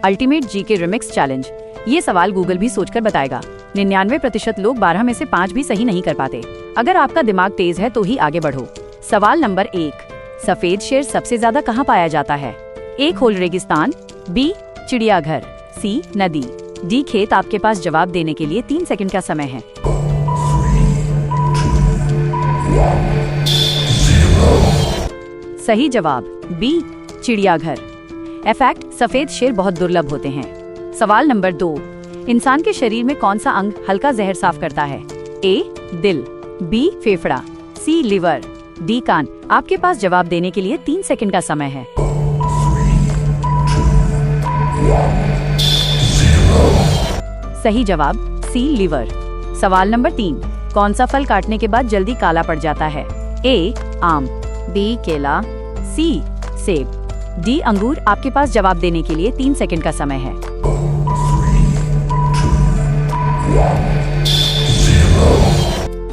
Ultimate GK remix challenge. ये सवाल Google भी सोचकर बताएगा। 99% लोग 12 में से 5 भी सही नहीं कर पाते। अगर आपका दिमाग तेज है तो ही आगे बढ़ो। सवाल नंबर 1, सफेद शेर सबसे ज्यादा कहाँ पाया जाता है? ए खोल रेगिस्तान, बी चिड़ियाघर, सी नदी, डी खेत। आपके पास जवाब देने के लिए 3 सेकंड का समय है। सही जवाब बी चिड़ियाघर। इनफैक्ट सफेद शेर बहुत दुर्लभ होते हैं। सवाल नंबर 2, इंसान के शरीर में कौन सा अंग हल्का जहर साफ करता है? ए दिल, बी फेफड़ा, सी लिवर, डी कान। आपके पास जवाब देने के लिए 3 सेकंड का समय है। सही जवाब सी लिवर। सवाल नंबर 3, कौन सा फल काटने के बाद जल्दी काला पड़ जाता है? ए आम, बी केला, सी सेब, डी अंगूर। आपके पास जवाब देने के लिए 3 सेकंड का समय है।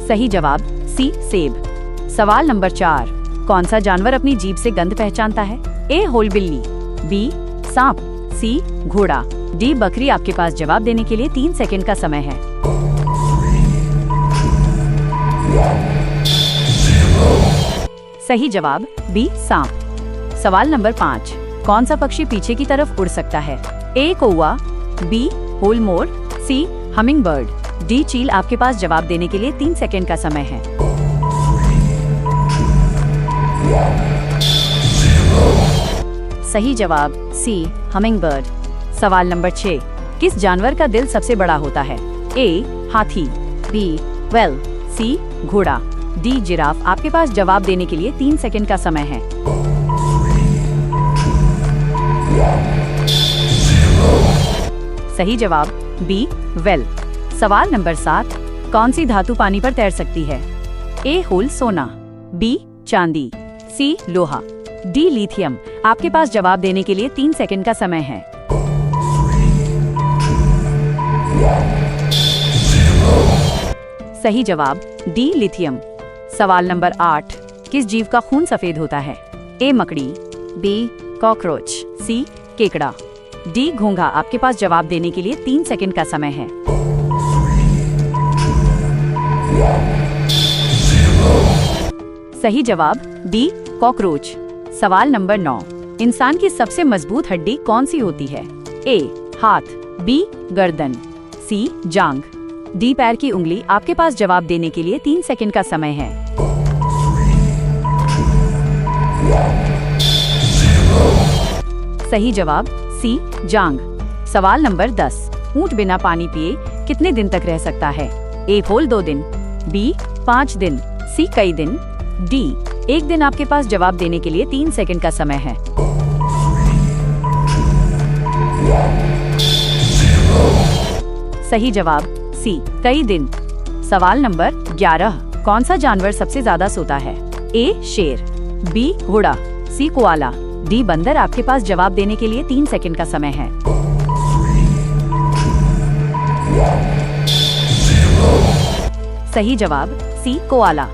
सही जवाब सी सेब। सवाल नंबर 4, कौन सा जानवर अपनी जीभ से गंध पहचानता है? ए होल बिल्ली, बी सांप, सी घोड़ा, डी बकरी। आपके पास जवाब देने के लिए 3 सेकंड का समय है। सही जवाब बी सांप। सवाल नंबर 5, कौन सा पक्षी पीछे की तरफ उड़ सकता है? ए कौवा, बी होल मोर, सी हमिंग बर्ड, डी चील। आपके पास जवाब देने के लिए 3 सेकंड का समय है। सही जवाब सी हमिंग बर्ड। सवाल नंबर 6, किस जानवर का दिल सबसे बड़ा होता है? ए हाथी, बी वेल, सी घोड़ा, डी जिराफ। आपके पास जवाब देने के लिए 3 सेकंड का समय है। सही जवाब बी वेल। सवाल नंबर 7, कौन सी धातु पानी पर तैर सकती है? ए होल सोना, बी चांदी, सी लोहा, डी लिथियम। आपके पास जवाब देने के लिए 3 सेकंड का समय है। सही जवाब डी लिथियम। सवाल नंबर 8, किस जीव का खून सफेद होता है? ए मकड़ी, बी कॉकरोच, सी केकड़ा, डी घोंघा। आपके पास जवाब देने के लिए 3 सेकंड का समय है। सही जवाब बी कॉकरोच। सवाल नंबर 9, इंसान की सबसे मजबूत हड्डी कौन सी होती है? ए हाथ, बी गर्दन, सी जांघ, डी पैर की उंगली। आपके पास जवाब देने के लिए 3 सेकंड का समय है। सही जवाब सी जांघ। सवाल नंबर 10, ऊंट बिना पानी पिए कितने दिन तक रह सकता है? ए होल 2 दिन, बी 5 दिन, सी कई दिन, डी 1 दिन। आपके पास जवाब देने के लिए 3 सेकंड का समय है। सही जवाब सी कई दिन। सवाल नंबर 11, कौन सा जानवर सबसे ज्यादा सोता है? ए शेर, बी घोड़ा, सी कोआला, डी बंदर। आपके पास जवाब देने के लिए 3 सेकंड का समय है। सही जवाब सी कोआला।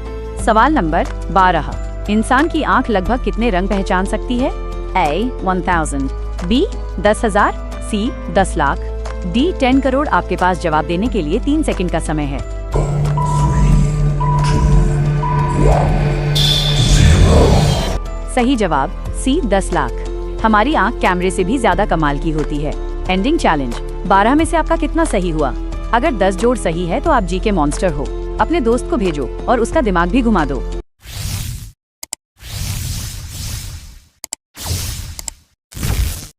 सवाल नंबर 12, इंसान की आंख लगभग कितने रंग पहचान सकती है? ए 1000, बी 10,000, सी 10 लाख, डी 10 करोड़। आपके पास जवाब देने के लिए 3 सेकंड का समय है। सही जवाब सी 10 लाख। हमारी आंख कैमरे से भी ज्यादा कमाल की होती है। एंडिंग चैलेंज, 12 में से आपका कितना सही हुआ? अगर 10 जोड़ सही है तो आप जी के मॉन्स्टर हो। अपने दोस्त को भेजो और उसका दिमाग भी घुमा दो।